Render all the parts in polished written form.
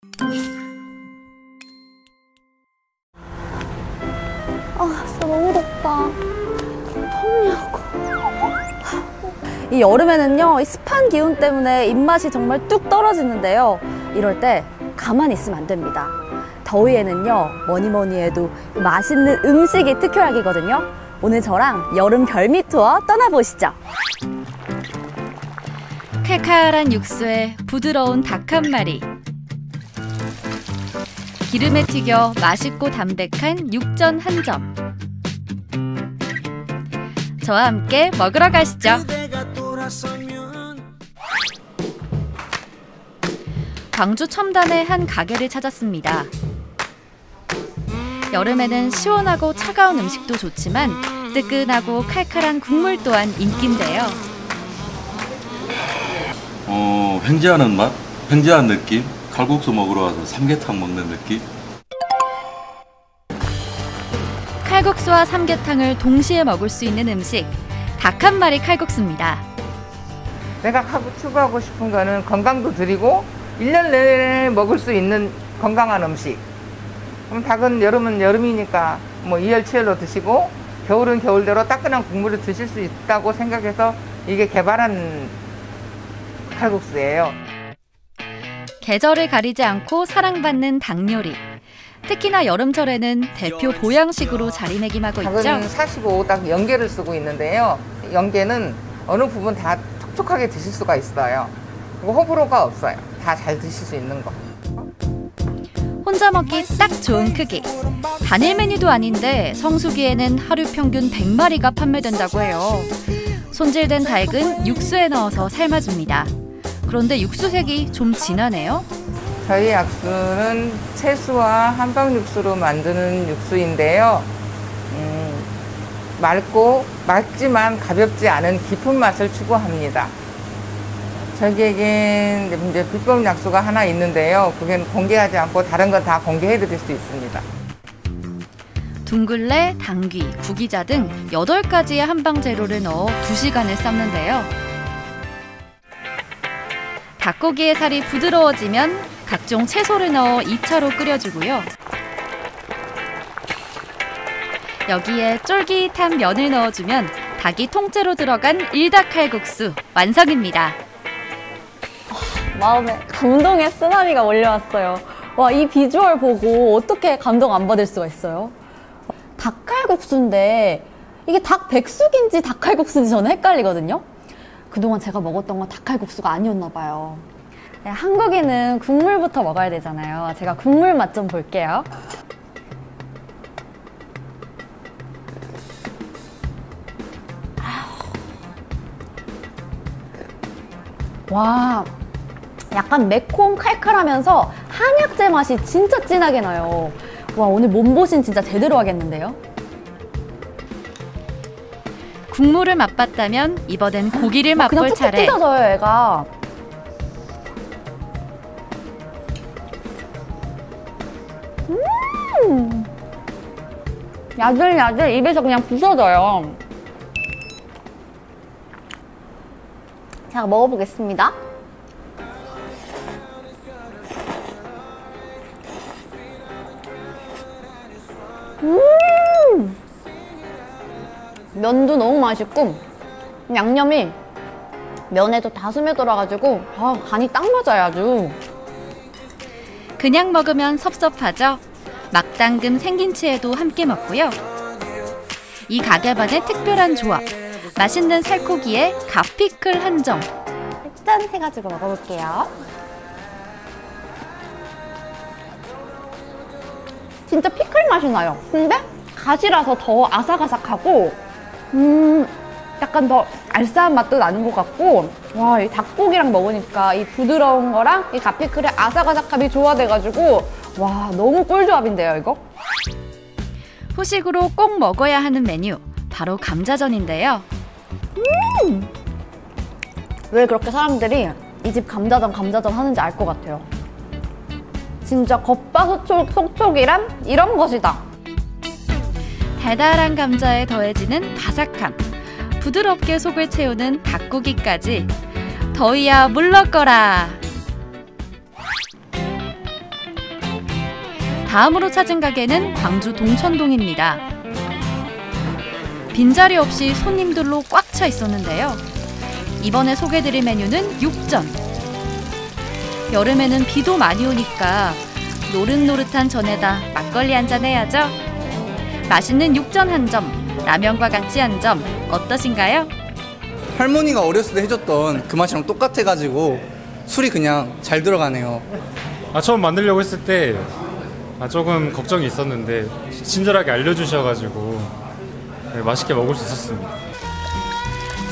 진짜 너무 덥다. 덥냐고. 이 여름에는요, 이 습한 기운 때문에 입맛이 정말 뚝 떨어지는데요. 이럴 때 가만히 있으면 안 됩니다. 더위에는요, 뭐니 해도 맛있는 음식이 특효약이거든요. 오늘 저랑 여름 별미 투어 떠나보시죠. 칼칼한 육수에 부드러운 닭 한 마리, 기름에 튀겨 맛있고 담백한 육전 한 점. 저와 함께 먹으러 가시죠. 광주 첨단의 한 가게를 찾았습니다. 여름에는 시원하고 차가운 음식도 좋지만 뜨끈하고 칼칼한 국물 또한 인기인데요. 횡재하는 맛? 횡재한 느낌? 칼국수 먹으러 와서 삼계탕 먹는 느낌? 칼국수와 삼계탕을 동시에 먹을 수 있는 음식, 닭 한 마리 칼국수입니다. 내가 추구하고 싶은 거는 건강도 드리고 1년 내내 먹을 수 있는 건강한 음식. 그럼 닭은 여름은 여름이니까 뭐 이열치열로 드시고 겨울은 겨울대로 따끈한 국물을 드실 수 있다고 생각해서 이게 개발한 칼국수예요. 계절을 가리지 않고 사랑받는 닭 요리. 특히나 여름철에는 대표 보양식으로 자리매김하고 있죠. 닭은 45닭 연계를 쓰고 있는데요. 연계는 어느 부분 다 촉촉하게 드실 수가 있어요. 그리고 호불호가 없어요. 다 잘 드실 수 있는 거. 혼자 먹기 딱 좋은 크기. 단일 메뉴도 아닌데 성수기에는 하루 평균 100마리가 판매된다고 해요. 손질된 닭은 육수에 넣어서 삶아줍니다. 그런데 육수색이 좀 진하네요. 저희 약수는 채수와 한방 육수로 만드는 육수인데요. 맑지만 가볍지 않은 깊은 맛을 추구합니다. 저희에겐 이제 비법 약수가 하나 있는데요. 그게 공개하지 않고 다른 건 다 공개해 드릴 수 있습니다. 둥글레, 당귀, 구기자 등 8가지의 한방 재료를 넣어 2시간을 삶는데요. 닭고기의 살이 부드러워지면 각종 채소를 넣어 2차로 끓여주고요. 여기에 쫄깃한 면을 넣어주면 닭이 통째로 들어간 일닭칼국수 완성입니다. 마음에 감동의 쓰나미가 몰려왔어요. 와, 이 비주얼 보고 어떻게 감동 안 받을 수가 있어요? 닭칼국수인데 이게 닭 백숙인지 닭칼국수인지 저는 헷갈리거든요. 그동안 제가 먹었던 건 닭칼국수가 아니었나 봐요. 한국인은 국물부터 먹어야 되잖아요. 제가 국물 맛 좀 볼게요. 와, 약간 매콤 칼칼하면서 한약재 맛이 진짜 진하게 나요. 와, 오늘 몸보신 진짜 제대로 하겠는데요? 국물을 맛봤다면 이번엔 고기를 맛볼 차례. 그냥 툭툭 찢어져요, 얘가. 야들야들 입에서 그냥 부서져요. 자, 먹어보겠습니다. 면도 너무 맛있고 양념이 면에도 다 스며들어가지고 간이 딱 맞아요, 아주. 그냥 먹으면 섭섭하죠? 막당금 생김치에도 함께 먹고요. 이 가게만의 특별한 조합. 맛있는 살코기에 갓피클 한 점. 짠 해가지고 먹어볼게요. 진짜 피클 맛이 나요. 근데 갓이라서 더 아삭아삭하고 약간 더 알싸한 맛도 나는 것 같고, 와, 이 닭고기랑 먹으니까 이 부드러운 거랑 이 갓피클의 아삭아삭함이 조화돼가지고 와, 너무 꿀조합인데요, 이거? 후식으로 꼭 먹어야 하는 메뉴, 바로 감자전인데요. 왜 그렇게 사람들이 이 집 감자전 하는지 알 것 같아요. 진짜 겉바속촉이란 이런 것이다. 달달한 감자에 더해지는 바삭함, 부드럽게 속을 채우는 닭고기까지. 더위야 물러거라. 다음으로 찾은 가게는 광주 동천동입니다. 빈자리 없이 손님들로 꽉 차 있었는데요. 이번에 소개드릴 메뉴는 육전. 여름에는 비도 많이 오니까 노릇노릇한 전에다 막걸리 한잔 해야죠. 맛있는 육전 한 점, 라면과 같이 한 점 어떠신가요? 할머니가 어렸을 때 해줬던 그 맛이랑 똑같아가지고 술이 그냥 잘 들어가네요. 처음 만들려고 했을 때 조금 걱정이 있었는데 친절하게 알려주셔가지고 맛있게 먹을 수 있었습니다.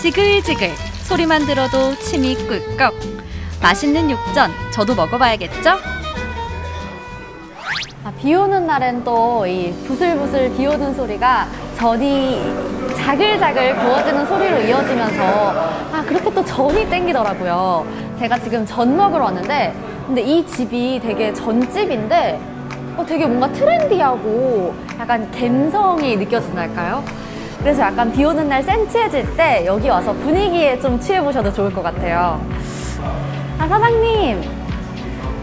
지글지글 소리만 들어도 침이 꿀꺽. 맛있는 육전 저도 먹어봐야겠죠? 비 오는 날엔 또 이 부슬부슬 비 오는 소리가 전이 자글자글 구워지는 소리로 이어지면서 그렇게 또 전이 땡기더라고요. 제가 지금 전 먹으러 왔는데 근데 이 집이 되게 전집인데 되게 뭔가 트렌디하고 약간 갬성이 느껴진달까요? 그래서 약간 비 오는 날 센치해질 때 여기 와서 분위기에 좀 취해보셔도 좋을 것 같아요. 사장님,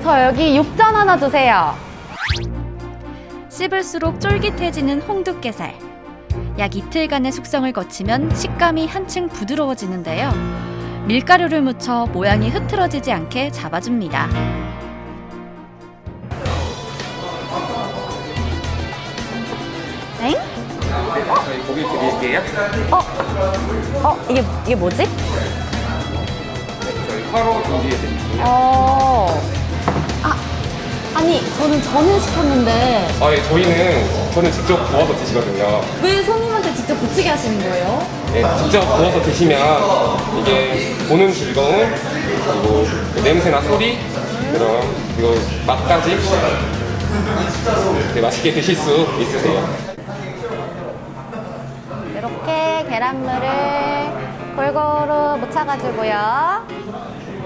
저 여기 육전 하나 주세요. 씹을수록 쫄깃해지는 홍두깨살. 약 이틀간의 숙성을 거치면 식감이 한층 부드러워지는데요. 밀가루를 묻혀 모양이 흐트러지지 않게 잡아줍니다. 엥? 저희 고기 드릴게요. 이게 뭐지? 저희 화로 준비해 드릴게요. 아니 저는 전을 시켰는데 예, 저는 직접 구워서 드시거든요. 왜 손님한테 직접 부치게 하시는 거예요? 네, 직접 구워서 드시면 이게 보는 즐거움, 그리고 그 냄새나 소리, 그리고 맛까지 맛있게 드실 수 있으세요. 이렇게 계란물을 골고루 묻혀가지고요.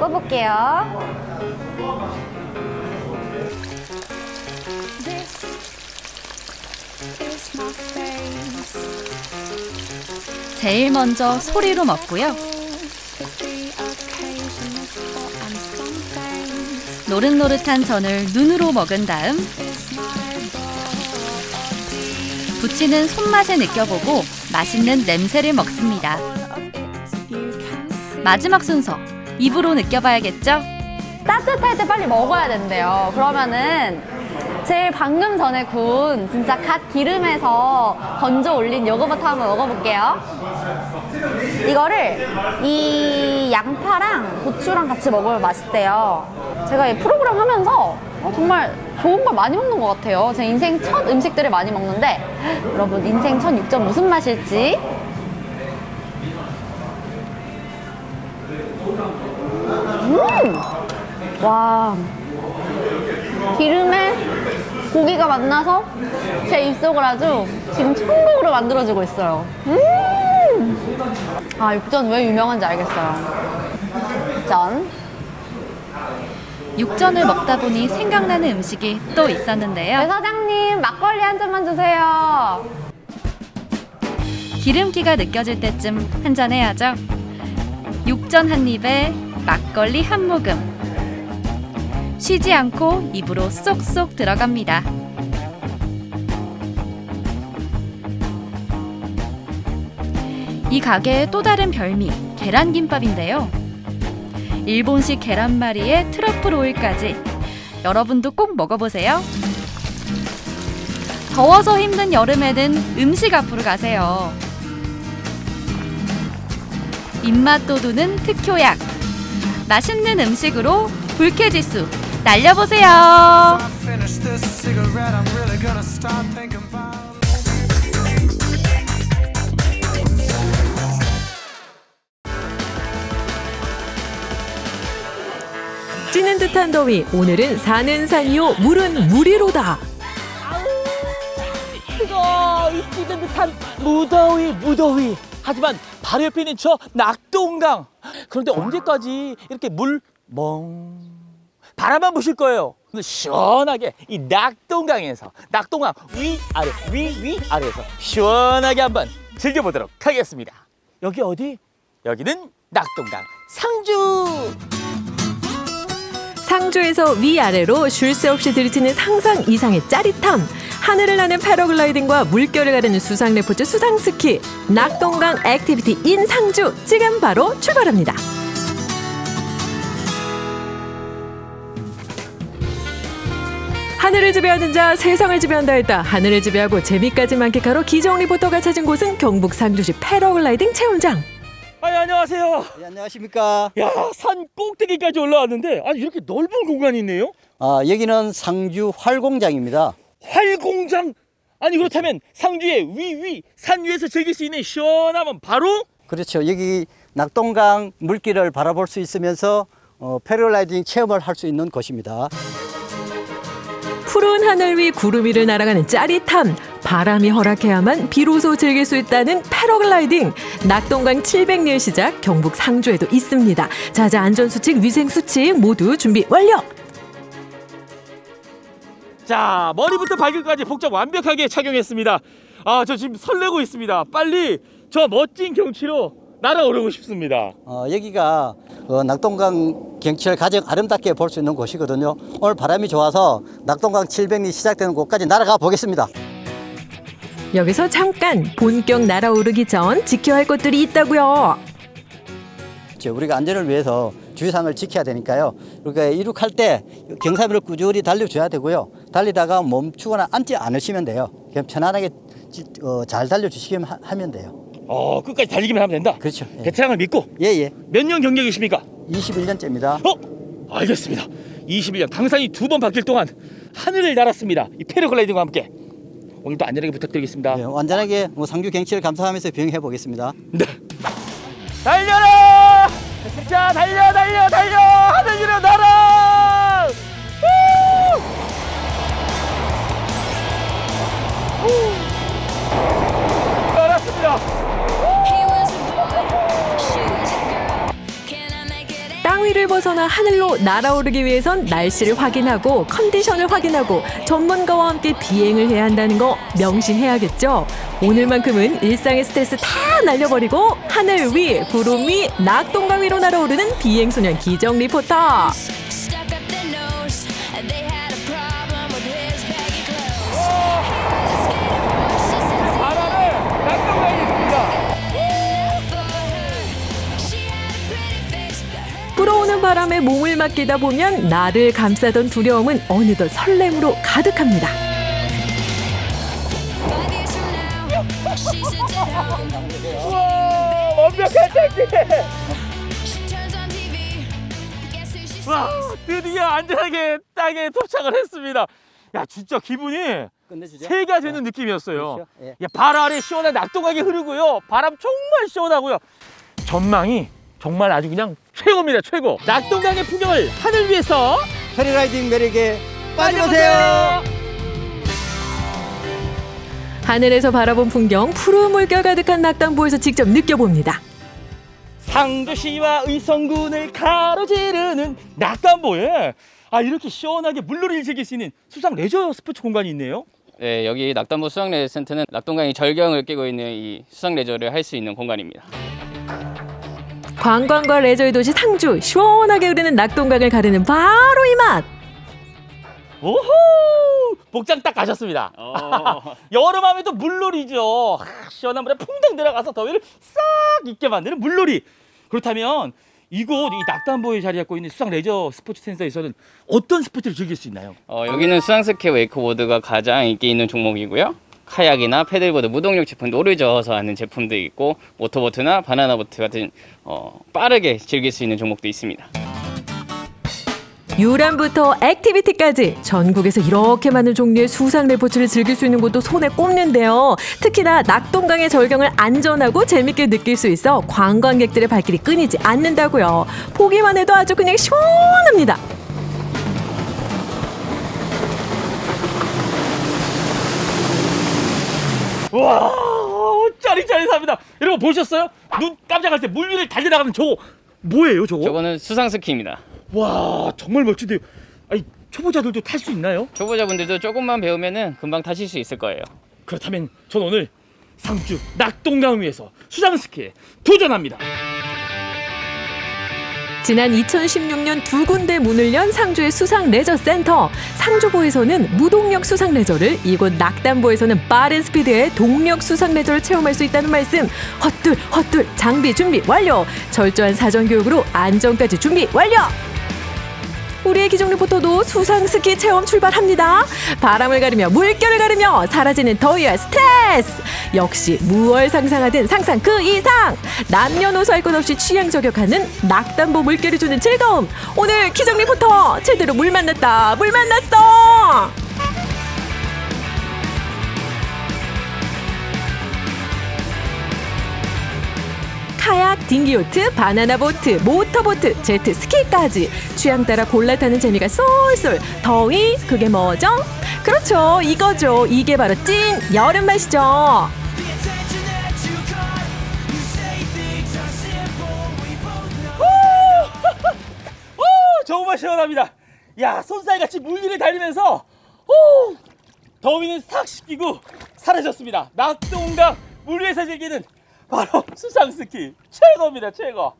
꿔볼게요. 제일 먼저 소리로 먹고요. 노릇노릇한 전을 눈으로 먹은 다음 부치는 손맛을 느껴보고 맛있는 냄새를 먹습니다. 마지막 순서, 입으로 느껴봐야겠죠? 따뜻할 때 빨리 먹어야 된대요. 그러면은 제일 방금 전에 구운 진짜 갓 기름에서 건져 올린 요거부터 한번 먹어볼게요. 이거를 이 양파랑 고추랑 같이 먹으면 맛있대요. 제가 이 프로그램 하면서 정말 좋은 걸 많이 먹는 것 같아요. 제 인생 첫 음식들을 많이 먹는데 여러분 인생 첫 육전 무슨 맛일지 와, 기름에 고기가 만나서 제 입속을 아주 지금 천국으로 만들어주고 있어요. 육전 왜 유명한지 알겠어요. 육전을 먹다 보니 생각나는 음식이 또 있었는데요. 네, 사장님 막걸리 한 잔만 주세요. 기름기가 느껴질 때쯤 한잔해야죠. 육전 한 입에 막걸리 한 모금. 쉬지 않고 입으로 쏙쏙 들어갑니다. 이 가게의 또 다른 별미, 계란김밥인데요. 일본식 계란말이에 트러플 오일까지. 여러분도 꼭 먹어보세요. 더워서 힘든 여름에는 음식 앞으로 가세요. 입맛 돋우는 특효약. 맛있는 음식으로 불쾌지수 날려보세요. 찌는 듯한 더위, 오늘은 사는 산이요 물은 무리로다. 뜨거 찌든 듯한 무더위. 하지만 바로 옆에 있는 저 낙동강. 그런데 언제까지 이렇게 바라만 보실 거예요. 시원하게 이 낙동강에서 낙동강 위아래 위아래에서 시원하게 한번 즐겨보도록 하겠습니다. 여기 어디? 여기는 낙동강 상주. 상주에서 위아래로 쉴 새 없이 들이치는 상상 이상의 짜릿함. 하늘을 나는 패러글라이딩과 물결을 가르는 수상 레포츠 수상스키. 낙동강 액티비티 인 상주. 지금 바로 출발합니다. 하늘을 지배하는 자, 세상을 지배한다 했다. 하늘을 지배하고 재미까지 만끽하러 기정 리포터가 찾은 곳은 경북 상주시 패러글라이딩 체험장. 안녕하세요. 네, 안녕하십니까. 야, 산 꼭대기까지 올라왔는데 아니 이렇게 넓은 공간이 있네요. 여기는 상주 활공장입니다. 활공장? 아니 그렇다면 상주의 산 위에서 즐길 수 있는 시원함은 바로? 그렇죠. 여기 낙동강 물길을 바라볼 수 있으면서 패러글라이딩 체험을 할 수 있는 곳입니다. 푸른 하늘 위 구름 위를 날아가는 짜릿함. 바람이 허락해야만 비로소 즐길 수 있다는 패러글라이딩. 낙동강 700리의 시작 경북 상주에도 있습니다. 자자 안전수칙, 위생수칙 모두 준비 완료. 자, 머리부터 발끝까지 복장 완벽하게 착용했습니다. 저 지금 설레고 있습니다. 빨리 저 멋진 경치로 날아오르고 싶습니다. 여기가 낙동강 경치를 가장 아름답게 볼 수 있는 곳이거든요. 오늘 바람이 좋아서 낙동강 700리 시작되는 곳까지 날아가 보겠습니다. 여기서 잠깐 본격 날아오르기 전 지켜야 할 것들이 있다고요. 우리가 안전을 위해서 주의사항을 지켜야 되니까요. 그러니까 이륙할 때 경사면을 꾸준히 달려줘야 되고요. 달리다가 멈추거나 앉지 않으시면 돼요. 그냥 편안하게 잘 달려주시기만 하면 돼요. 끝까지 달리기만 하면 된다? 그렇죠. 예. 베테랑을 믿고? 예. 몇 년 경력이십니까? 21년째입니다. 알겠습니다. 21년 강산이 2번 바뀔 동안 하늘을 날았습니다. 이 패러글라이딩과 함께. 오늘도 안전하게 부탁드리겠습니다. 네, 안전하게 상주 경치를 감상하면서 비행해 보겠습니다. 네. 달려라! 자, 달려! 하늘 위로 날아! 알았습니다. 땅 위를 벗어나 하늘로 날아오르기 위해선 날씨를 확인하고 컨디션을 확인하고 전문가와 함께 비행을 해야 한다는 거 명심해야겠죠. 오늘만큼은 일상의 스트레스 다 날려버리고 하늘 위, 구름 위, 낙동강 위로 날아오르는 비행소년 기정 리포터. 불어오는 바람에 몸을 맡기다 보면 나를 감싸던 두려움은 어느덧 설렘으로 가득합니다. 와, 완벽한 technique! 와, 드디어 안전하게 땅에 도착을 했습니다. 야, 진짜 기분이 새가 되는 느낌이었어요. 그렇죠? 예. 야, 발 아래 시원한 낙동강이 흐르고요. 바람 정말 시원하고요. 전망이 정말 아주 그냥 최고입니다, 최고. 낙동강의 풍경을 하늘 위에서 패러글라이딩 매력에 빠져보세요. 하늘에서 바라본 풍경, 푸른 물결 가득한 낙담보에서 직접 느껴봅니다. 상주시와 의성군을 가로지르는 낙담보에 이렇게 시원하게 물놀이를 즐길 수 있는 수상 레저 스포츠 공간이 있네요. 네, 여기 낙담보 수상레저센터는 낙동강이 절경을 끼고 있는 이 수상레저를 할 수 있는 공간입니다. 관광과 레저의 도시 상주, 시원하게 흐르는 낙동강을 가르는 바로 이 맛. 오호! 복장 딱 가셨습니다. 여름하면 또 물놀이죠. 시원한 물에 풍덩 들어가서 더위를 싹 잊게 만드는 물놀이. 그렇다면 이곳 이 낙담보에 자리 잡고 있는 수상 레저 스포츠 센터에서는 어떤 스포츠를 즐길 수 있나요? 여기는 수상스키 웨이크보드가 가장 인기 있는 종목이고요. 카약이나 패들보드, 무동력 제품, 노를 저어서 하는 제품도 있고 모터보트나 바나나보트 같은 빠르게 즐길 수 있는 종목도 있습니다. 유람부터 액티비티까지 전국에서 이렇게 많은 종류의 수상 레포츠를 즐길 수 있는 곳도 손에 꼽는데요. 특히나 낙동강의 절경을 안전하고 재밌게 느낄 수 있어 관광객들의 발길이 끊이지 않는다고요. 보기만 해도 아주 그냥 시원합니다. 와, 짜릿짜릿합니다. 여러분 보셨어요? 눈 깜짝할 때 물 위를 달려나가는 저거 뭐예요, 저거? 저거는 수상스키입니다. 와, 정말 멋진데요. 초보자들도 탈 수 있나요? 초보자분들도 조금만 배우면은 금방 타실 수 있을 거예요. 그렇다면 전 오늘 상주 낙동강 위에서 수상스키에 도전합니다. 지난 2016년 2군데 문을 연 상주의 수상레저센터. 상주보에서는 무동력 수상레저를, 이곳 낙담보에서는 빠른 스피드의 동력 수상레저를 체험할 수 있다는 말씀. 헛둘 장비 준비 완료. 철저한 사전교육으로 안전까지 준비 완료. 우리의 기종 리포터도 수상스키 체험 출발합니다. 바람을 가르며 물결을 가르며 사라지는 더위와 스트레스. 역시 무얼 상상하든 상상 그 이상. 남녀노소 할 것 없이 취향 저격하는 낙담보 물결이 주는 즐거움. 오늘 기종 리포터 제대로 물 만났다. 물 만났어. 카약, 딩기요트, 바나나보트, 모터보트, 제트스키까지 취향 따라 골라 타는 재미가 쏠쏠. 더위, 그게 뭐죠? 그렇죠, 이거죠. 이게 바로 찐 여름 맛이죠. 정말 시원합니다. 야, 손살같이 물길을 달리면서 더위는 싹 식히고 사라졌습니다. 낙동강 물 위에서 즐기는 바로 수상스키 최고입니다. 최고.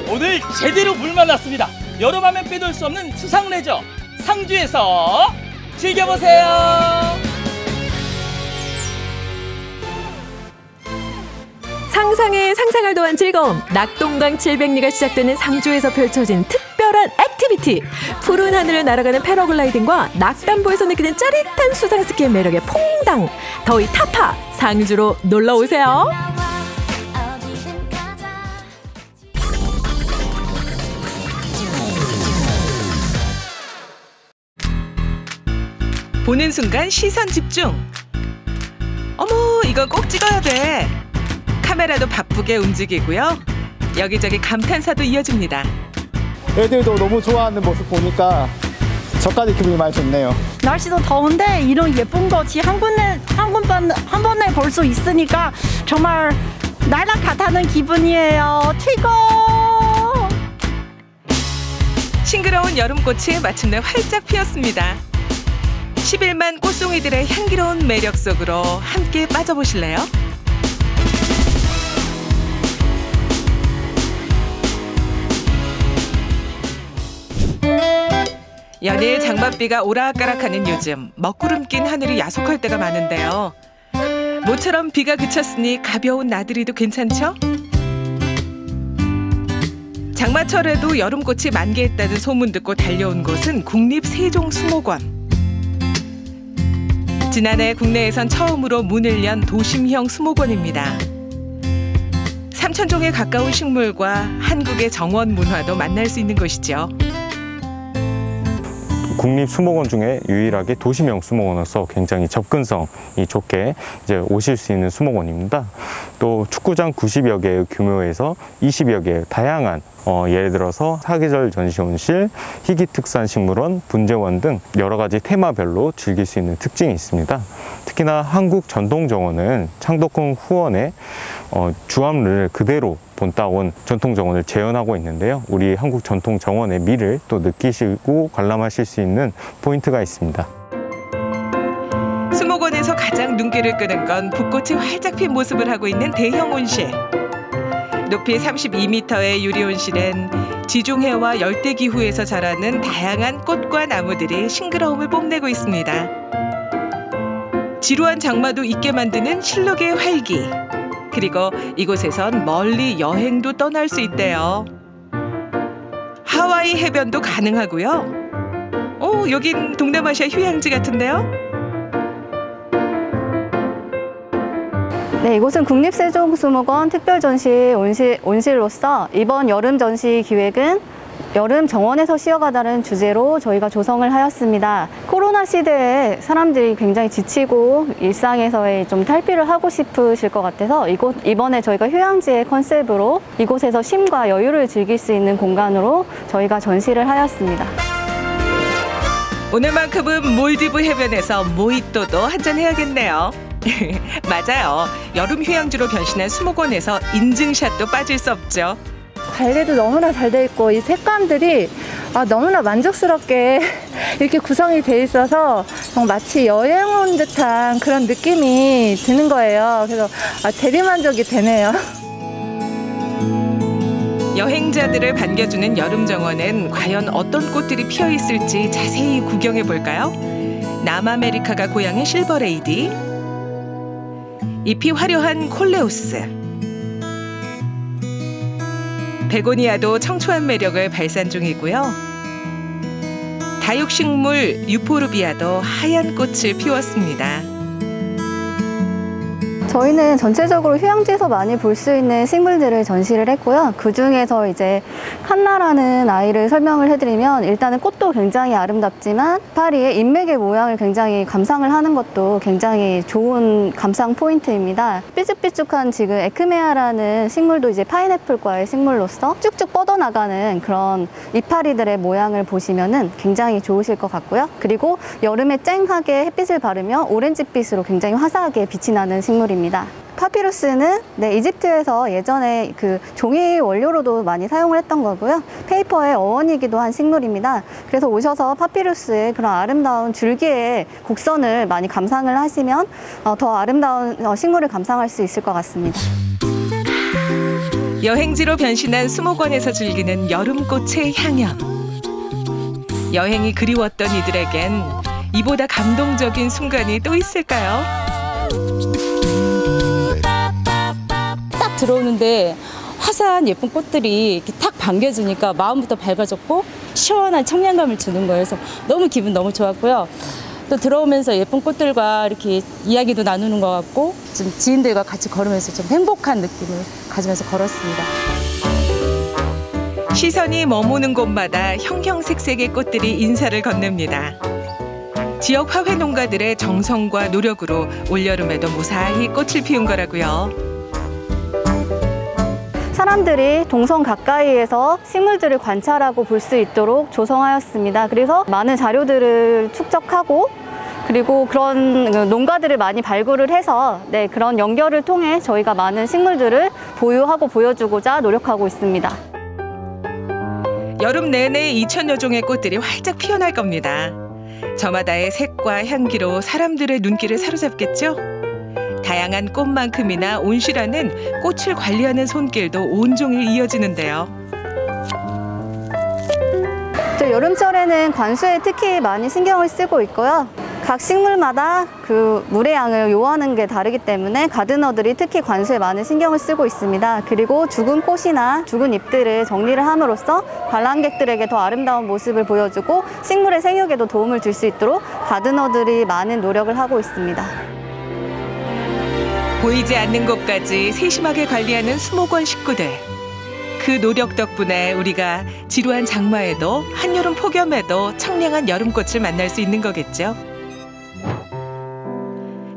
오늘 제대로 물 만났습니다. 여름하면 빼놓을 수 없는 수상레저 상주에서 즐겨보세요. 상상에 상상을 더한 즐거움. 낙동강 700리가 시작되는 상주에서 펼쳐진 특별한 액티비티. 푸른 하늘을 날아가는 패러글라이딩과 낙담보에서 느끼는 짜릿한 수상스키의 매력에 퐁당. 더위 타파 상주로 놀러오세요. 보는 순간 시선 집중. 어머, 이건 꼭 찍어야 돼. 카메라도 바쁘게 움직이고요. 여기저기 감탄사도 이어집니다. 애들도 너무 좋아하는 모습 보니까 저까지 기분이 많이 좋네요. 날씨도 더운데 이런 예쁜 것이 한 번에 볼 수 있으니까 정말 날아가다는 기분이에요. 최고! 싱그러운 여름꽃이 마침내 활짝 피었습니다. 11만 꽃송이들의 향기로운 매력 속으로 함께 빠져보실래요? 연일 장맛비가 오락가락하는 요즘, 먹구름 낀 하늘이 야속할 때가 많은데요. 모처럼 비가 그쳤으니 가벼운 나들이도 괜찮죠? 장마철에도 여름꽃이 만개했다는 소문 듣고 달려온 곳은 국립세종수목원. 지난해 국내에선 처음으로 문을 연 도심형 수목원입니다. 3,000종에 가까운 식물과 한국의 정원 문화도 만날 수 있는 곳이죠. 국립수목원 중에 유일하게 도심형 수목원으로서 굉장히 접근성이 좋게 이제 오실 수 있는 수목원입니다. 또 축구장 90여 개의 규모에서 20여 개의 다양한 예를 들어서 사계절 전시온실, 희귀특산식물원, 분재원 등 여러 가지 테마별로 즐길 수 있는 특징이 있습니다. 특히나 한국전통정원은 창덕궁 후원에 주암을 그대로 본따온 전통정원을 재현하고 있는데요. 우리 한국전통정원의 미를 또 느끼시고 관람하실 수 있는 포인트가 있습니다. 수목원에서 가장 눈길을 끄는 건 붓꽃이 활짝 핀 모습을 하고 있는 대형 온실. 높이 32m의 유리온실엔 지중해와 열대기후에서 자라는 다양한 꽃과 나무들이 싱그러움을 뽐내고 있습니다. 지루한 장마도 잊게 만드는 실록의 활기. 그리고 이곳에선 멀리 여행도 떠날 수 있대요. 하와이 해변도 가능하고요. 여긴 동남아시아 휴양지 같은데요? 네, 이곳은 국립세종수목원 특별전시 온실로서 이번 여름 전시 기획은 여름 정원에서 쉬어가다는 주제로 저희가 조성을 하였습니다. 코로나 시대에 사람들이 굉장히 지치고 일상에서의 좀 탈피를 하고 싶으실 것 같아서 이번에 저희가 휴양지의 컨셉으로 이곳에서 쉼과 여유를 즐길 수 있는 공간으로 저희가 전시를 하였습니다. 오늘만큼은 몰디브 해변에서 모히또도 한잔 해야겠네요. 맞아요. 여름 휴양지로 변신한 수목원에서 인증샷도 빠질 수 없죠. 관리도 너무나 잘 돼 있고 이 색감들이 너무나 만족스럽게 이렇게 구성이 돼 있어서 마치 여행 온 듯한 그런 느낌이 드는 거예요. 그래서 대리만족이 되네요. 여행자들을 반겨주는 여름 정원엔 과연 어떤 꽃들이 피어 있을지 자세히 구경해 볼까요? 남아메리카가 고향인 실버레이디, 잎이 화려한 콜레우스, 베고니아도 청초한 매력을 발산 중이고요. 다육식물 유포르비아도 하얀 꽃을 피웠습니다. 저희는 전체적으로 휴양지에서 많이 볼 수 있는 식물들을 전시를 했고요. 그 중에서 이제 칸나라는 아이를 설명을 해드리면 일단은 꽃도 굉장히 아름답지만 파리의 인맥의 모양을 굉장히 감상을 하는 것도 굉장히 좋은 감상 포인트입니다. 삐죽삐죽한 지금 에크메아라는 식물도 이제 파인애플과의 식물로서 쭉쭉 뻗어나가는 그런 이파리들의 모양을 보시면은 굉장히 좋으실 것 같고요. 그리고 여름에 쨍하게 햇빛을 바르면 오렌지빛으로 굉장히 화사하게 빛이 나는 식물입니다. 파피루스는 이집트에서 예전에 그 종이 원료로도 많이 사용을 했던 거고요. 페이퍼의 어원이기도 한 식물입니다. 그래서 오셔서 파피루스의 그런 아름다운 줄기의 곡선을 많이 감상을 하시면 더 아름다운 식물을 감상할 수 있을 것 같습니다. 여행지로 변신한 수목원에서 즐기는 여름꽃의 향연. 여행이 그리웠던 이들에겐 이보다 감동적인 순간이 또 있을까요? 딱 들어오는데 화사한 예쁜 꽃들이 이렇게 탁 반겨주니까 마음부터 밝아졌고 시원한 청량감을 주는 거예요. 그래서 너무 기분 좋았고요. 또 들어오면서 예쁜 꽃들과 이렇게 이야기도 나누는 것 같고 좀 지인들과 같이 걸으면서 좀 행복한 느낌을 가지면서 걸었습니다. 시선이 머무는 곳마다 형형색색의 꽃들이 인사를 건넵니다. 지역 화훼 농가들의 정성과 노력으로 올여름에도 무사히 꽃을 피운 거라고요. 사람들이 동선 가까이에서 식물들을 관찰하고 볼 수 있도록 조성하였습니다. 그래서 많은 자료들을 축적하고 그리고 그런 농가들을 많이 발굴을 해서 그런 연결을 통해 저희가 많은 식물들을 보유하고 보여주고자 노력하고 있습니다. 여름 내내 2,000여 종의 꽃들이 활짝 피어날 겁니다. 저마다의 색과 향기로 사람들의 눈길을 사로잡겠죠? 다양한 꽃만큼이나 온실안은 꽃을 관리하는 손길도 온종일 이어지는데요. 여름철에는 관수에 특히 많이 신경을 쓰고 있고요. 각 식물마다 그 물의 양을 요하는 게 다르기 때문에 가드너들이 특히 관수에 많은 신경을 쓰고 있습니다. 그리고 죽은 꽃이나 죽은 잎들을 정리를 함으로써 관람객들에게 더 아름다운 모습을 보여주고 식물의 생육에도 도움을 줄 수 있도록 가드너들이 많은 노력을 하고 있습니다. 보이지 않는 곳까지 세심하게 관리하는 수목원 식구들. 그 노력 덕분에 우리가 지루한 장마에도 한여름 폭염에도 청량한 여름꽃을 만날 수 있는 거겠죠.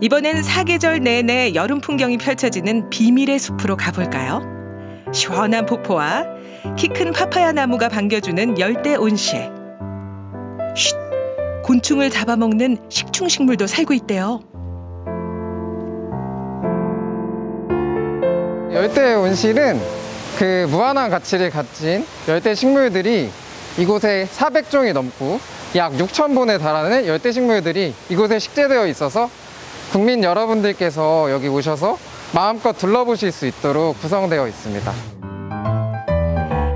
이번엔 사계절 내내 여름 풍경이 펼쳐지는 비밀의 숲으로 가볼까요? 시원한 폭포와 키 큰 파파야 나무가 반겨주는 열대 온실. 쉿! 곤충을 잡아먹는 식충식물도 살고 있대요. 열대 온실은 그 무한한 가치를 가진 열대 식물들이 이곳에 400종이 넘고 약 6,000본에 달하는 열대 식물들이 이곳에 식재되어 있어서 국민 여러분들께서 여기 오셔서 마음껏 둘러보실 수 있도록 구성되어 있습니다.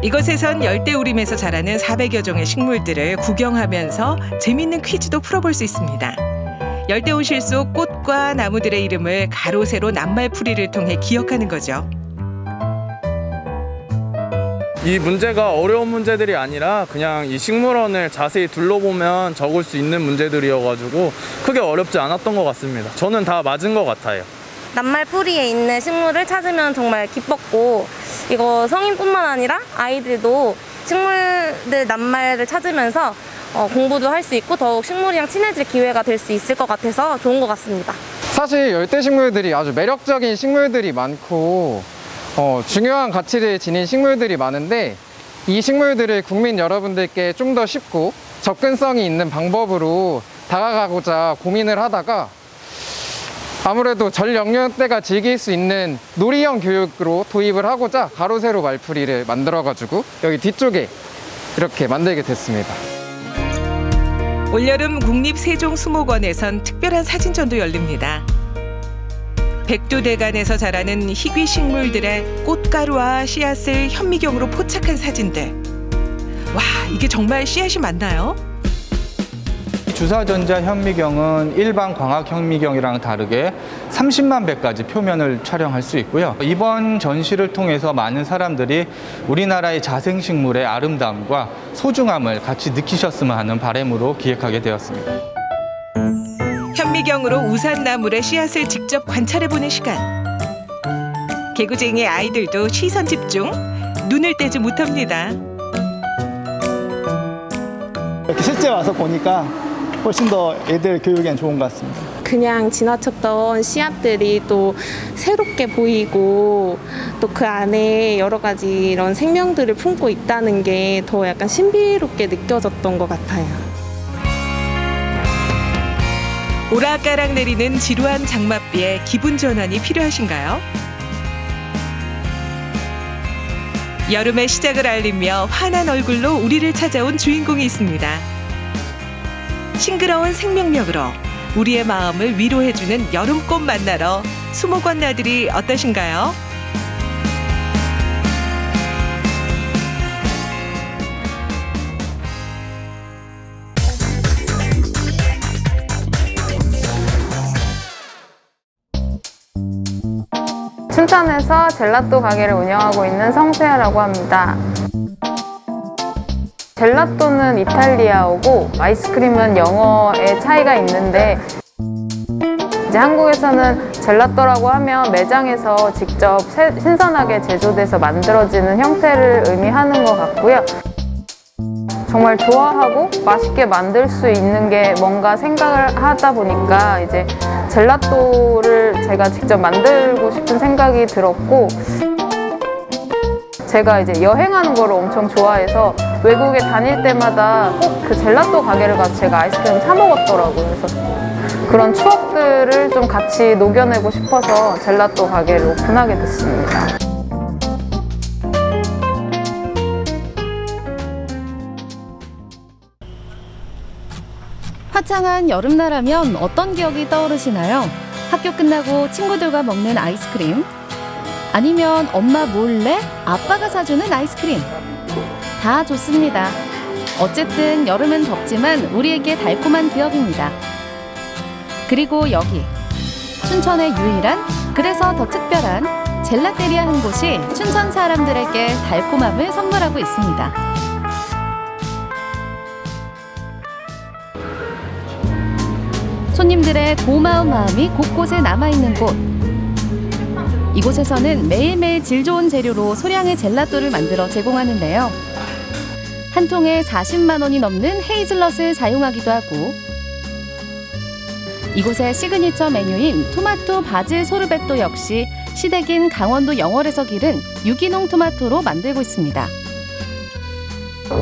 이곳에선 열대우림에서 자라는 400여 종의 식물들을 구경하면서 재밌는 퀴즈도 풀어볼 수 있습니다. 열대온실 속 꽃과 나무들의 이름을 가로 세로 낱말풀이를 통해 기억하는 거죠. 이 문제가 어려운 문제들이 아니라 그냥 이 식물원을 자세히 둘러보면 적을 수 있는 문제들이어가지고 크게 어렵지 않았던 것 같습니다. 저는 다 맞은 것 같아요. 낱말풀이에 있는 식물을 찾으면 정말 기뻤고, 이거 성인뿐만 아니라 아이들도 식물들 낱말을 찾으면서 공부도 할 수 있고 더욱 식물이랑 친해질 기회가 될 수 있을 것 같아서 좋은 것 같습니다. 사실 열대식물들이 아주 매력적인 식물들이 많고 중요한 가치를 지닌 식물들이 많은데, 이 식물들을 국민 여러분들께 좀 더 쉽고 접근성이 있는 방법으로 다가가고자 고민을 하다가 아무래도 전 연령대가 즐길 수 있는 놀이형 교육으로 도입을 하고자 가로 세로 말풀이를 만들어 가지고 여기 뒤쪽에 이렇게 만들게 됐습니다. 올여름 국립세종수목원에선 특별한 사진전도 열립니다. 백두대간에서 자라는 희귀 식물들의 꽃가루와 씨앗을 현미경으로 포착한 사진들. 와, 이게 정말 씨앗이 맞나요? 주사전자 현미경은 일반 광학 현미경이랑 다르게 30만 배까지 표면을 촬영할 수 있고요. 이번 전시를 통해서 많은 사람들이 우리나라의 자생식물의 아름다움과 소중함을 같이 느끼셨으면 하는 바람으로 기획하게 되었습니다. 현미경으로 우산나물의 씨앗을 직접 관찰해보는 시간. 개구쟁이 아이들도 시선 집중, 눈을 떼지 못합니다. 이렇게 실제 와서 보니까 훨씬 더 애들 교육엔 좋은 것 같습니다. 그냥 지나쳤던 씨앗들이 또 새롭게 보이고 또 그 안에 여러 가지 이런 생명들을 품고 있다는 게 더 약간 신비롭게 느껴졌던 것 같아요. 오락가락 내리는 지루한 장맛비에 기분 전환이 필요하신가요? 여름의 시작을 알리며 환한 얼굴로 우리를 찾아온 주인공이 있습니다. 싱그러운 생명력으로 우리의 마음을 위로해주는 여름꽃 만나러 수목원 나들이 어떠신가요? 춘천에서 젤라또 가게를 운영하고 있는 성세아라고 합니다. 젤라또는 이탈리아어고 아이스크림은 영어의 차이가 있는데 이제 한국에서는 젤라또라고 하면 매장에서 직접 신선하게 제조돼서 만들어지는 형태를 의미하는 것 같고요. 정말 좋아하고 맛있게 만들 수 있는 게 뭔가 생각을 하다 보니까 이제 젤라또를 제가 직접 만들고 싶은 생각이 들었고, 제가 이제 여행하는 거를 엄청 좋아해서 외국에 다닐 때마다 꼭 그 젤라또 가게를 가서 제가 아이스크림 사 먹었더라고요. 그래서 그런 추억들을 좀 같이 녹여내고 싶어서 젤라또 가게를 오픈하게 됐습니다. 화창한 여름날하면 어떤 기억이 떠오르시나요? 학교 끝나고 친구들과 먹는 아이스크림? 아니면 엄마 몰래 아빠가 사주는 아이스크림? 다 좋습니다. 어쨌든 여름은 덥지만 우리에게 달콤한 기억입니다. 그리고 여기 춘천의 유일한, 그래서 더 특별한 젤라테리아 한 곳이 춘천 사람들에게 달콤함을 선물하고 있습니다. 손님들의 고마운 마음이 곳곳에 남아있는 곳. 이곳에서는 매일매일 질 좋은 재료로 소량의 젤라또를 만들어 제공하는데요. 한 통에 40만 원이 넘는 헤이즐넛을 사용하기도 하고, 이곳의 시그니처 메뉴인 토마토 바질 소르베또 역시 시댁인 강원도 영월에서 기른 유기농 토마토로 만들고 있습니다.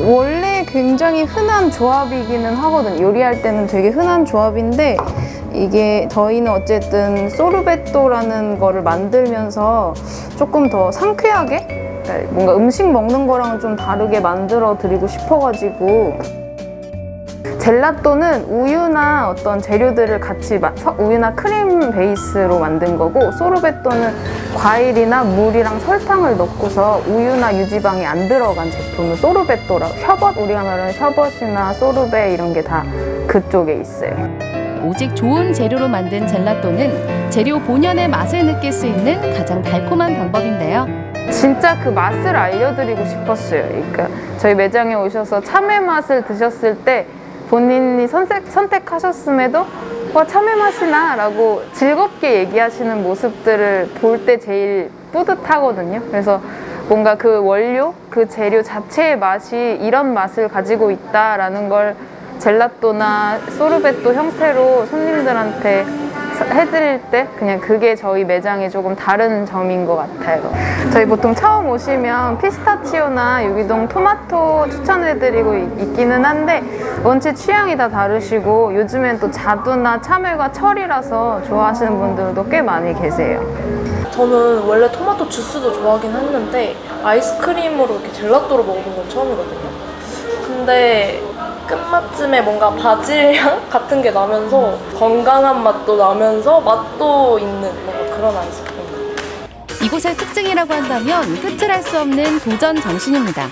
원래 굉장히 흔한 조합이기는 하거든요. 요리할 때는 되게 흔한 조합인데, 이게 저희는 어쨌든 소르베또라는 거를 만들면서 조금 더 상쾌하게, 뭔가 음식 먹는 거랑은 좀 다르게 만들어 드리고 싶어가지고, 젤라또는 우유나 어떤 재료들을 같이 우유나 크림 베이스로 만든 거고, 소르베또는 과일이나 물이랑 설탕을 넣고서 우유나 유지방이 안 들어간 제품을 소르베또라고, 셔벗, 우리가 말하는 셔벗이나 소르베 이런 게 다 그쪽에 있어요. 오직 좋은 재료로 만든 젤라또는 재료 본연의 맛을 느낄 수 있는 가장 달콤한 방법인데요. 진짜 그 맛을 알려드리고 싶었어요. 그러니까 저희 매장에 오셔서 참외 맛을 드셨을 때 본인이 선택하셨음에도 와, 참외 맛이나 라고 즐겁게 얘기하시는 모습들을 볼 때 제일 뿌듯하거든요. 그래서 뭔가 그 원료, 그 재료 자체의 맛이 이런 맛을 가지고 있다라는 걸 젤라또나 소르베또 형태로 손님들한테 해드릴 때 그냥 그게 저희 매장의 조금 다른 점인 것 같아요. 저희 보통 처음 오시면 피스타치오나 유기농 토마토 추천해드리고 있기는 한데 원체 취향이 다 다르시고 요즘엔 또 자두나 참외가 철이라서 좋아하시는 분들도 꽤 많이 계세요. 저는 원래 토마토 주스도 좋아하긴 했는데 아이스크림으로 이렇게 젤라또를 먹어본 건 처음이거든요. 근데 끝맛쯤에 뭔가 바질향 같은 게 나면서 건강한 맛도 나면서 맛도 있는 뭔가 그런 아이스크림. 이곳의 특징이라고 한다면 끝을 할 수 없는 도전 정신입니다.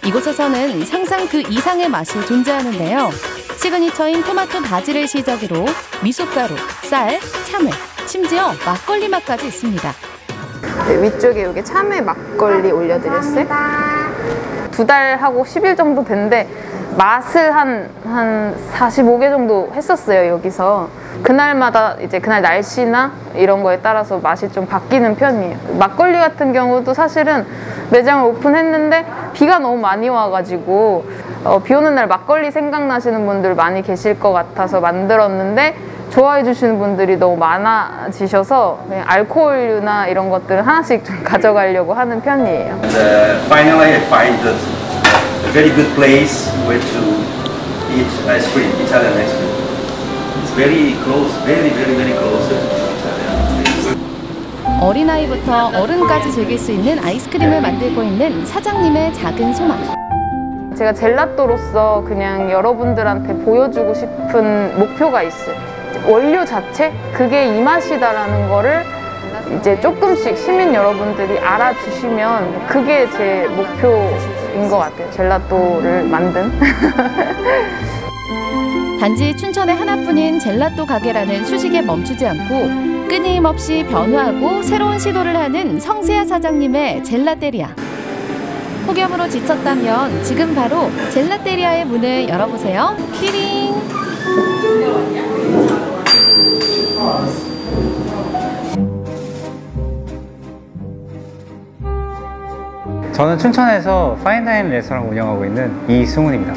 이곳에서는 상상 그 이상의 맛이 존재하는데요. 시그니처인 토마토 바지를 시작으로 미숫가루, 쌀, 참외, 심지어 막걸리 맛까지 있습니다. 네, 위쪽에 여기 참외 막걸리 올려드렸어요. 2달 하고 10일 정도 됐는데 맛을 한 45개 정도 했었어요, 여기서. 그날마다 이제 그날 날씨나 이런 거에 따라서 맛이 좀 바뀌는 편이에요. 막걸리 같은 경우도 사실은 매장을 오픈했는데 비가 너무 많이 와가지고 비 오는 날 막걸리 생각나시는 분들 많이 계실 것 같아서 만들었는데 좋아해 주시는 분들이 너무 많아지셔서 그냥 알코올류나 이런 것들은 하나씩 좀 가져가려고 하는 편이에요. Finally, I find a very good place where to eat ice cream, Italian ice cream. It's very close, very close to Italian. 어린아이부터 어른까지 즐길 수 있는 아이스크림을 만들고 있는 사장님의 작은 소망. 제가 젤라또로서 그냥 여러분들한테 보여주고 싶은 목표가 있어요. 원료 자체? 그게 이 맛이다라는 거를 이제 조금씩 시민 여러분들이 알아주시면 그게 제 목표인 것 같아요. 젤라또를 만든. 단지 춘천에 하나뿐인 젤라또 가게라는 수식에 멈추지 않고 끊임없이 변화하고 새로운 시도를 하는 성세아 사장님의 젤라테리아. 폭염으로 지쳤다면 지금 바로 젤라테리아의 문을 열어보세요. 키링! 저는 춘천에서 파인다이닝 레스토랑 운영하고 있는 이승훈입니다.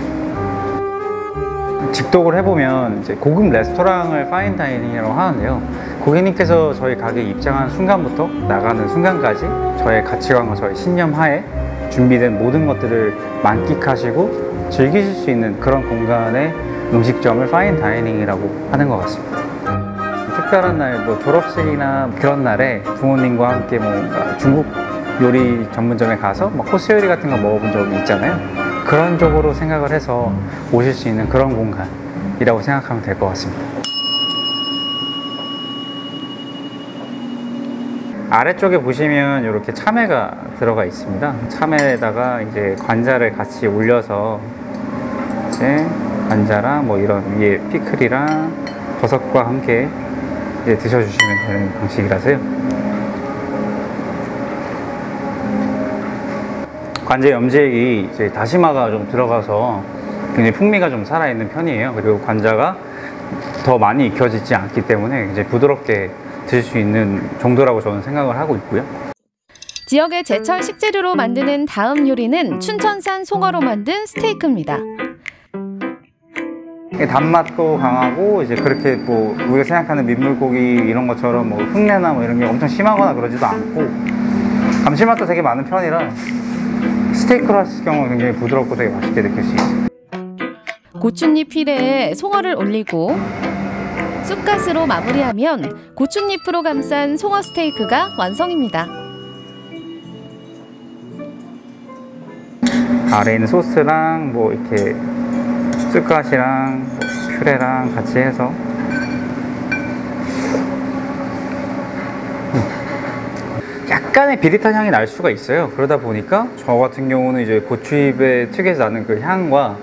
직독을 해보면 이제 고급 레스토랑을 파인다이닝이라고 하는데요. 고객님께서 저희 가게에 입장한 순간부터 나가는 순간까지 저의 가치관과 저의 신념 하에 준비된 모든 것들을 만끽하시고 즐기실 수 있는 그런 공간의 음식점을 파인다이닝이라고 하는 것 같습니다. 특별한 날, 뭐 졸업식이나 그런 날에 부모님과 함께 뭔가 중국 요리 전문점에 가서 뭐 코스 요리 같은 거 먹어본 적이 있잖아요. 그런 쪽으로 생각을 해서 오실 수 있는 그런 공간이라고 생각하면 될 것 같습니다. 아래쪽에 보시면 이렇게 참외가 들어가 있습니다. 참외에다가 이제 관자를 같이 올려서 이제 관자랑 뭐 이런 위에 피클이랑 버섯과 함께 이제 드셔주시면 되는 방식이라서요. 관제 염색이 이제 다시마가 좀 들어가서 굉장히 풍미가 좀 살아있는 편이에요. 그리고 관자가 더 많이 익혀지지 않기 때문에 이제 부드럽게 드실 수 있는 정도라고 저는 생각을 하고 있고요. 지역의 제철 식재료로 만드는 다음 요리는 춘천산 송어로 만든 스테이크입니다. 단맛도 강하고 이제 그렇게 뭐 우리가 생각하는 민물고기 이런 것처럼 뭐 흙내나 뭐 이런 게 엄청 심하거나 그러지도 않고 감칠맛도 되게 많은 편이라 스테이크로 하실 경우는 굉장히 부드럽고 되게 맛있게 느낄 수 있어요. 고춧잎 피레에 송어를 올리고 쑥갓으로 마무리하면 고춧잎으로 감싼 송어 스테이크가 완성입니다. 아래에 있는 소스랑 뭐 이렇게 쑥갓이랑 뭐 퓨레랑 같이 해서 약간의 비릿한 향이 날 수가 있어요. 그러다 보니까 저 같은 경우는 이제 고추잎의 특유에서 나는 그 향과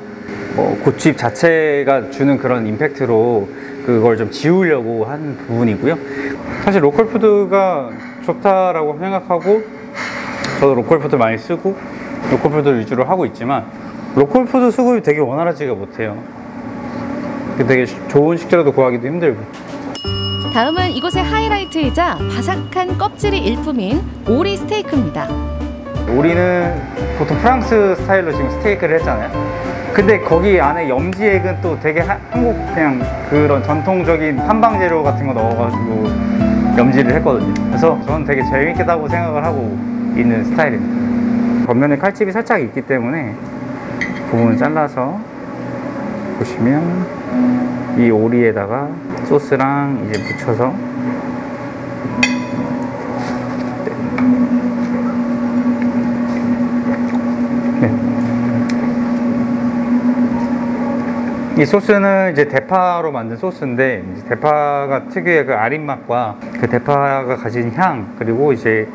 고추잎 자체가 주는 그런 임팩트로 그걸 좀 지우려고 한 부분이고요. 사실 로컬 푸드가 좋다라고 생각하고 저도 로컬 푸드 많이 쓰고 로컬 푸드 위주로 하고 있지만 로컬 푸드 수급이 되게 원활하지가 못해요. 되게 좋은 식재료도 구하기도 힘들고. 다음은 이곳의 하이라이트이자 바삭한 껍질이 일품인 오리 스테이크입니다. 오리는 보통 프랑스 스타일로 지금 스테이크를 했잖아요. 근데 거기 안에 염지액은 또 되게 한국 그냥 그런 전통적인 한방 재료 같은 거 넣어가지고 염지를 했거든요. 그래서 저는 되게 재밌겠다고 생각을 하고 있는 스타일입니다. 겉면에 칼집이 살짝 있기 때문에 부분을 잘라서 보시면 이 오리에다가 소스랑 이제 묻혀서 네. 이 소스는 이제 대파로 만든 소스인데, 이제 대파가 특유의 그 아린 맛과 그 대파가 가진 향, 그리고 이제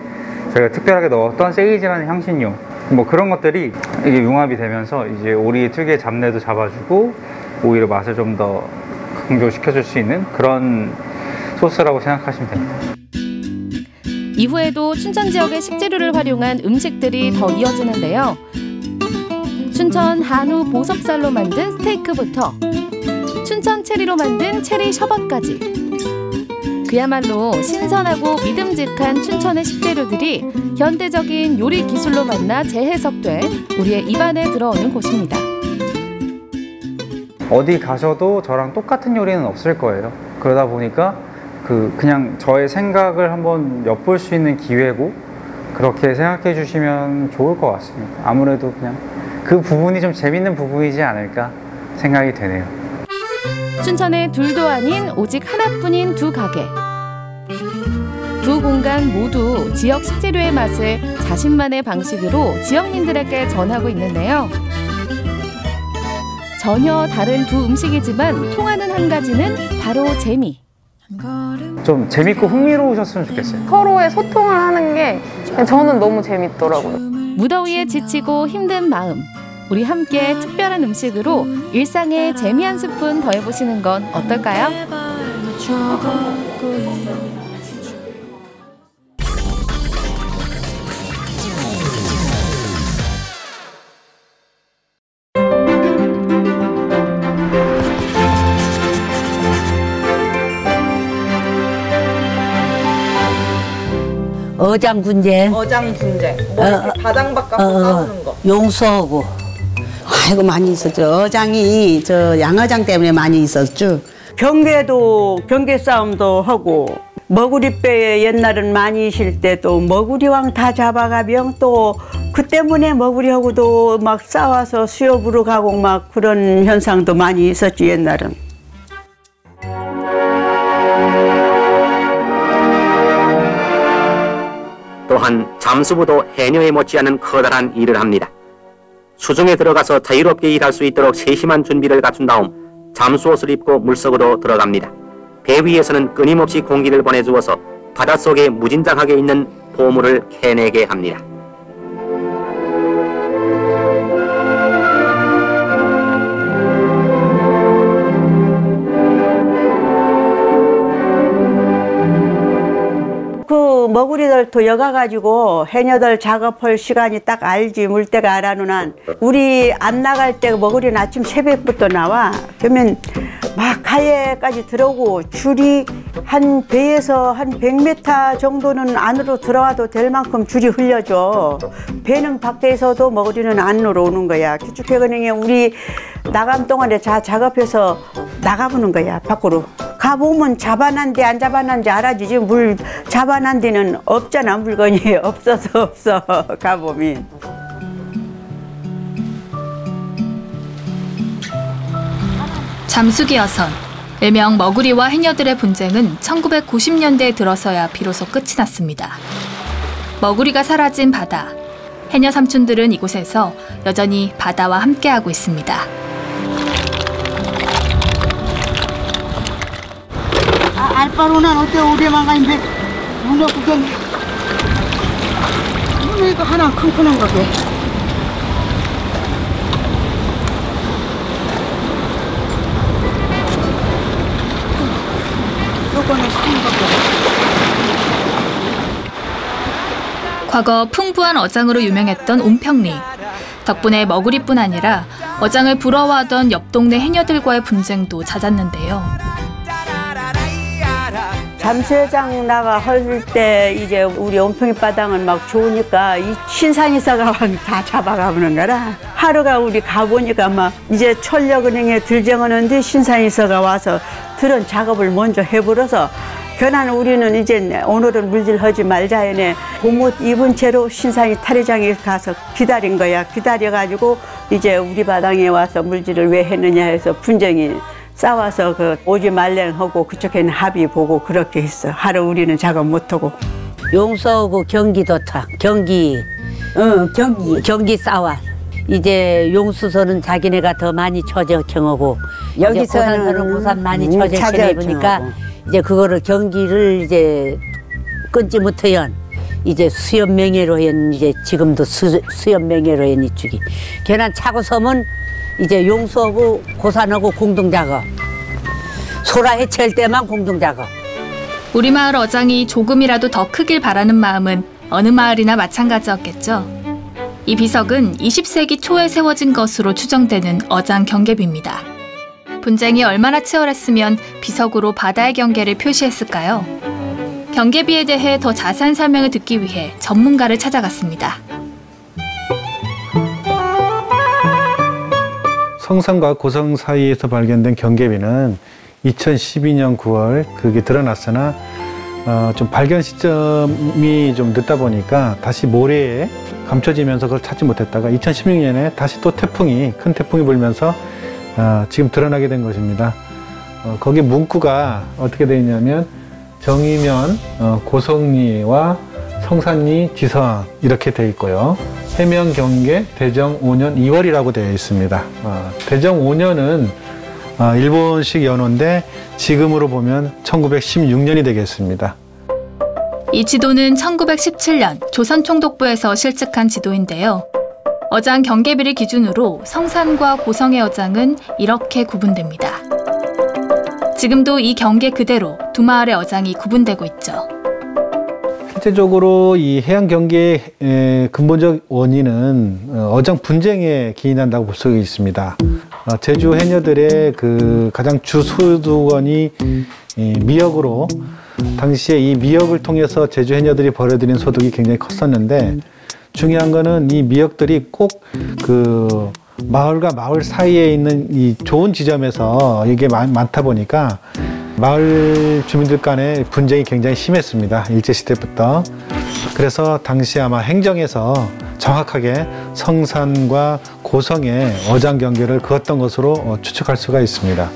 저희가 특별하게 넣었던 세이지라는 향신료, 뭐 그런 것들이 이게 융합이 되면서 이제 오리 특유의 잡내도 잡아주고 오히려 맛을 좀 더 강조시켜줄 수 있는 그런 소스라고 생각하시면 됩니다. 이후에도 춘천 지역의 식재료를 활용한 음식들이 더 이어지는데요. 춘천 한우 보섭살로 만든 스테이크부터 춘천 체리로 만든 체리 셔벗까지, 그야말로 신선하고 믿음직한 춘천의 식재료들이 현대적인 요리 기술로 만나 재해석돼 우리의 입안에 들어오는 곳입니다. 어디 가셔도 저랑 똑같은 요리는 없을 거예요. 그러다 보니까 그냥 저의 생각을 한번 엿볼 수 있는 기회고, 그렇게 생각해 주시면 좋을 것 같습니다. 아무래도 그냥 그 부분이 좀 재밌는 부분이지 않을까 생각이 되네요. 춘천의 둘도 아닌 오직 하나뿐인 두 가게. 두 공간 모두 지역 식재료의 맛을 자신만의 방식으로 지역민들에게 전하고 있는데요. 전혀 다른 두 음식이지만 통하는 한 가지는 바로 재미. 좀 재밌고 흥미로우셨으면 좋겠어요. 서로의 소통을 하는 게 저는 너무 재밌더라고요. 무더위에 지치고 힘든 마음, 우리 함께 특별한 음식으로 일상에 재미 한 스푼 더해보시는 건 어떨까요? 어장 분쟁. 어장 분쟁. 뭐 이렇게 바당 바꿔서 싸우는 거. 용서하고. 아이고 많이 있었죠. 어장이 저 양어장 때문에 많이 있었죠. 경계 싸움도 하고, 머구리뼈에 옛날은 많이 있을 때 또 머구리왕 다 잡아가면 또 그 때문에 머구리하고도 막 싸워서 수협으로 가고 막 그런 현상도 많이 있었죠, 옛날은. 또한 잠수부도 해녀에 못지않은 커다란 일을 합니다. 수중에 들어가서 자유롭게 일할 수 있도록 세심한 준비를 갖춘 다음 잠수옷을 입고 물속으로 들어갑니다. 배 위에서는 끊임없이 공기를 보내주어서 바닷속에 무진장하게 있는 보물을 캐내게 합니다. 그 머구리들 도여가가지고 해녀들 작업할 시간이 딱 알지. 물때가 알아는 한. 우리 안 나갈 때 머구리는 아침 새벽부터 나와. 그러면 막 가해까지 들어오고, 줄이 한 배에서 한 100m 정도는 안으로 들어와도 될 만큼 줄이 흘려져. 배는 밖에서도 머구리는 안으로 오는 거야. 기축해거능에 우리 나감 동안에 작업해서 나가보는 거야, 밖으로. 가보면 잡아난데 안 잡아난지 알아주지. 물 잡아난 데는 없잖아, 물건이. 없어서 없어, 가보면. 잠수기 여선, 일명 머구리와 해녀들의 분쟁은 1990년대에 들어서야 비로소 끝이 났습니다. 머구리가 사라진 바다, 해녀 삼촌들은 이곳에서 여전히 바다와 함께하고 있습니다. 알바로는 어때? 오래만 가인데 문어 구경. 문어 이거 하나 큰큰한 거게. 요거는 큰 거게. 과거 풍부한 어장으로 유명했던 온평리. 덕분에 머구리뿐 아니라 어장을 부러워하던 옆 동네 해녀들과의 분쟁도 잦았는데요. 잠수회장 나가 할 때 이제 우리 온평이 바닥은 막 좋으니까 이 신산이사가 다 잡아가보는 거라. 하루가 우리 가보니까 막 이제 철력은행에 들정하는데 신산이사가 와서 들은 작업을 먼저 해버려서 견한 우리는 이제 오늘은 물질하지 말자 해네. 봄옷 입은 채로 신산이 탈의장에 가서 기다린 거야. 기다려가지고 이제 우리 바닥에 와서 물질을 왜 했느냐 해서 분쟁이 싸워서 오지 말랭하고 그쪽에는 합의 보고 그렇게 했어. 하루 우리는 작업 못하고. 용서하고 경기도 타. 경기 싸워. 이제 용수서는 자기네가 더 많이 처적형하고 여기서는 고산서는 많이 처적형해보니까 이제 그거를 경기를 이제 끊지 못해연 이제 수협 명예로 한 이제 지금도 수협 명예로 한 이쪽이 괜한 차고섬은 이제 용수하고 고산하고 공동작업 소라 해체할 때만 공동작업. 우리 마을 어장이 조금이라도 더 크길 바라는 마음은 어느 마을이나 마찬가지였겠죠. 이 비석은 20세기 초에 세워진 것으로 추정되는 어장 경계비입니다. 분쟁이 얼마나 치열했으면 비석으로 바다의 경계를 표시했을까요? 경계비에 대해 더 자세한 설명을 듣기 위해 전문가를 찾아갔습니다. 성산과 고성 사이에서 발견된 경계비는 2012년 9월 그게 드러났으나 좀 발견 시점이 좀 늦다 보니까 다시 모래에 감춰지면서 그걸 찾지 못했다가 2016년에 다시 또 큰 태풍이 불면서 지금 드러나게 된 것입니다. 거기 문구가 어떻게 되어 있냐면 정의면 고성리와 성산리 지서항 이렇게 되어 있고요. 해명 경계 대정 5년 2월이라고 되어 있습니다. 대정 5년은 일본식 연호인데 지금으로 보면 1916년이 되겠습니다. 이 지도는 1917년 조선총독부에서 실측한 지도인데요. 어장 경계비를 기준으로 성산과 고성의 어장은 이렇게 구분됩니다. 지금도 이 경계 그대로 두 마을의 어장이 구분되고 있죠. 실제적으로 이 해양 경계의 근본적 원인은 어장 분쟁에 기인한다고 볼 수 있습니다. 제주 해녀들의 그 가장 주 소득원이 미역으로 당시에 이 미역을 통해서 제주 해녀들이 벌어들인 소득이 굉장히 컸었는데 중요한 거는 이 미역들이 꼭 그 마을과 마을 사이에 있는 이 좋은 지점에서 이게 많다 보니까 마을 주민들 간의 분쟁이 굉장히 심했습니다. 일제시대부터. 그래서 당시 아마 행정에서 정확하게 성산과 고성의 어장 경계를 그었던 것으로 추측할 수가 있습니다.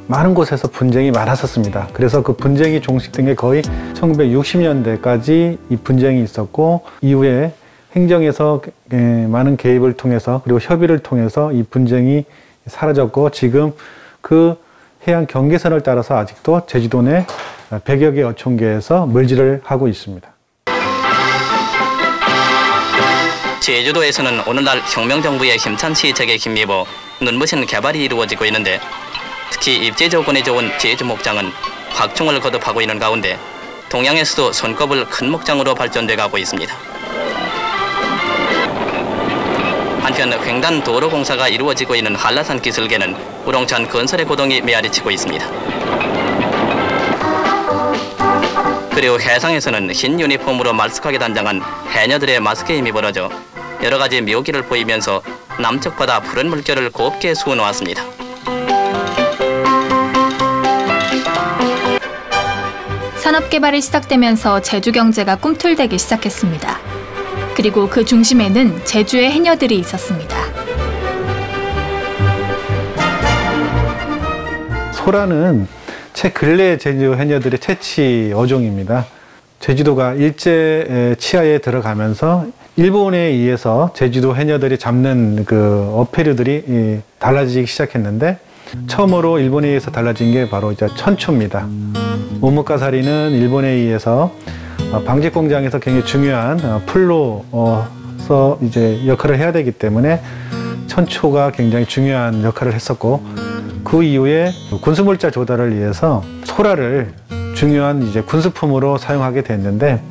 많은 곳에서 분쟁이 많았었습니다. 그래서 그 분쟁이 종식된 게 거의 1960년대까지 이 분쟁이 있었고 이후에 행정에서 많은 개입을 통해서 그리고 협의를 통해서 이 분쟁이 사라졌고 지금 그 해양 경계선을 따라서 아직도 제주도 내 100여 개 어촌계에서 물질을 하고 있습니다. 제주도에서는 오늘날 혁명정부의 힘찬 시책에 힘입어 눈부신 개발이 이루어지고 있는데 특히 입지 조건이 좋은 제주 목장은 확충을 거듭하고 있는 가운데 동양에서도 손꼽을 큰 목장으로 발전돼 가고 있습니다. 한편 횡단 도로 공사가 이루어지고 있는 한라산 기슭에는 우렁찬 건설의 고동이 메아리치고 있습니다. 그리고 해상에서는 흰 유니폼으로 말쑥하게 단장한 해녀들의 마스게임이 벌어져 여러 가지 묘기를 보이면서 남쪽 바다 푸른 물결을 곱게 수놓았습니다. 산업개발이 시작되면서 제주 경제가 꿈틀대기 시작했습니다. 그리고 그 중심에는 제주의 해녀들이 있었습니다. 소라는 근래 제주 해녀들의 채취 어종입니다. 제주도가 일제 치하에 들어가면서 일본에 의해서 제주도 해녀들이 잡는 그 어패류들이 달라지기 시작했는데 처음으로 일본에 의해서 달라진 게 바로 이제 천초입니다. 오목가사리는 일본에 의해서 방직 공장에서 굉장히 중요한 풀로서 이제 역할을 해야 되기 때문에 천초가 굉장히 중요한 역할을 했었고 그 이후에 군수물자 조달을 위해서 소라를 중요한 이제 군수품으로 사용하게 됐는데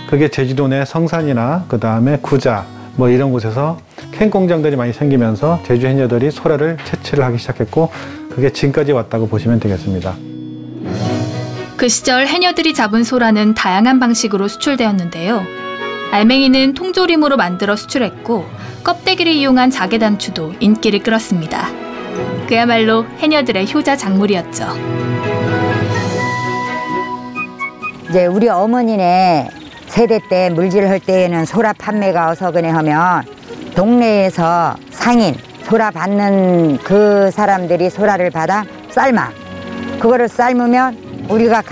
그게 제주도 내 성산이나 그 다음에 구자 뭐 이런 곳에서 캔 공장들이 많이 생기면서 제주 해녀들이 소라를 채취를 하기 시작했고 그게 지금까지 왔다고 보시면 되겠습니다. 그 시절 해녀들이 잡은 소라는 다양한 방식으로 수출되었는데요. 알맹이는 통조림으로 만들어 수출했고 껍데기를 이용한 자개단추도 인기를 끌었습니다. 그야말로 해녀들의 효자 작물이었죠. 이제 우리 어머니네 세대 때 물질 할 때에는 소라 판매가 어서그네 하면 동네에서 상인 소라 받는 그 사람들이 소라를 받아 삶아 그거를 삶으면 우리가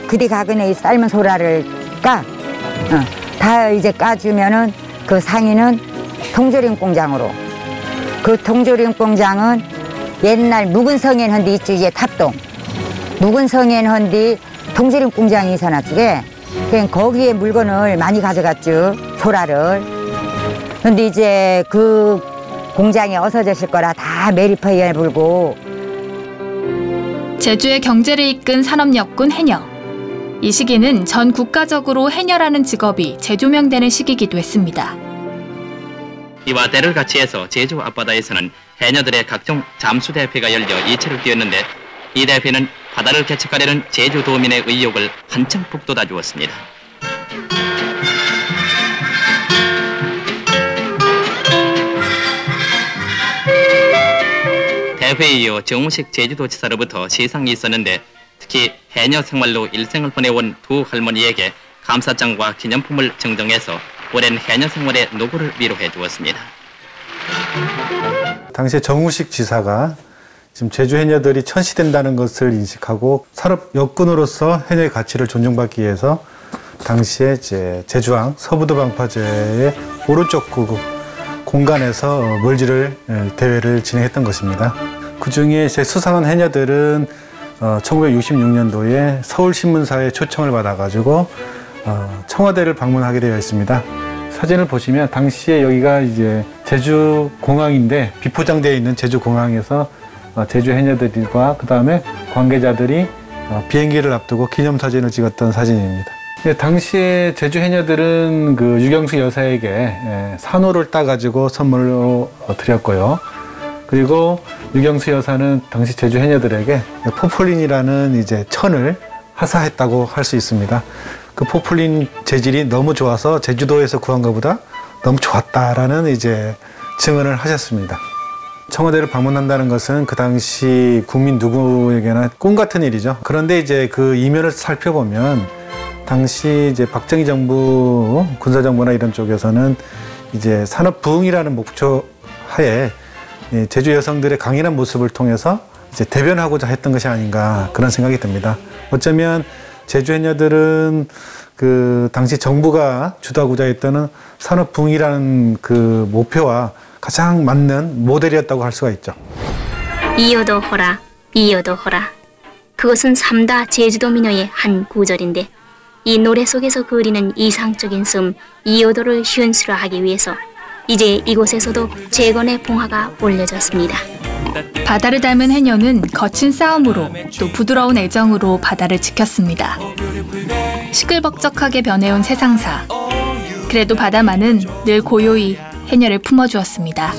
그디 가근에 이 삶은 소라를 다 이제 까주면은 그 상인은 통조림 공장으로 그 동조림 공장은 옛날 묵은성엔 헌디 있지, 이제 탑동. 묵은성엔 헌디 동조림 공장이 있어나 쪽에 그냥 거기에 물건을 많이 가져갔죠, 소라를. 근데 이제 그 공장이 없어졌을 거라 다 매립화에 불고. 제주의 경제를 이끈 산업역군 해녀. 이 시기는 전 국가적으로 해녀라는 직업이 재조명되는 시기이기도 했습니다. 이와 때를 같이 해서 제주 앞바다에서는 해녀들의 각종 잠수 대회가 열려 이체를 띄었는데 이 대회는 바다를 개척하려는 제주도민의 의욕을 한층 북돋아 주었습니다. 대회에 이어 정우식 제주도지사로부터 시상이 있었는데 특히 해녀 생활로 일생을 보내온 두 할머니에게 감사장과 기념품을 증정해서 오랜 해녀 생활의 노고를 위로해 주었습니다. 당시에 정우식 지사가 지금 제주 해녀들이 천시된다는 것을 인식하고 산업 역군으로서 해녀의 가치를 존중받기 위해서 당시에 이제 제주항 서부도 방파제의 오른쪽 공간에서 물질을 대회를 진행했던 것입니다. 그 중에 제 수상한 해녀들은 1966년도에 서울신문사의 초청을 받아가지고 청와대를 방문하게 되어 있습니다. 사진을 보시면 당시에 여기가 이제 제주 공항인데 비포장되어 있는 제주 공항에서 제주 해녀들과 그 다음에 관계자들이 비행기를 앞두고 기념사진을 찍었던 사진입니다. 당시에 제주 해녀들은 그 유경수 여사에게 산호를 따가지고 선물로 드렸고요. 그리고 유경수 여사는 당시 제주 해녀들에게 포플린이라는 이제 천을 하사했다고 할 수 있습니다. 그 포플린 재질이 너무 좋아서 제주도에서 구한 것보다 너무 좋았다라는 이제 증언을 하셨습니다. 청와대를 방문한다는 것은 그 당시 국민 누구에게나 꿈 같은 일이죠. 그런데 이제 그 이면을 살펴보면 당시 이제 박정희 정부, 군사정부나 이런 쪽에서는 이제 산업 부흥이라는 목표 하에 제주 여성들의 강인한 모습을 통해서 이제 대변하고자 했던 것이 아닌가 그런 생각이 듭니다. 어쩌면 제주 해녀들은 그 당시 정부가 주도하고자 했던 산업 부흥이라는 그 목표와 가장 맞는 모델이었다고 할 수가 있죠. 이어도 호라, 이어도 호라. 그것은 3다 제주도 민요의 한 구절인데 이 노래 속에서 그리는 이상적인 숨 이어도를 현실화하기 위해서 이제 이곳에서도 재건의 봉화가 올려졌습니다. 바다를 닮은 해녀는 거친 싸움으로 또 부드러운 애정으로 바다를 지켰습니다. 시끌벅적하게 변해온 세상사. 그래도 바다만은 늘 고요히 해녀를 품어주었습니다.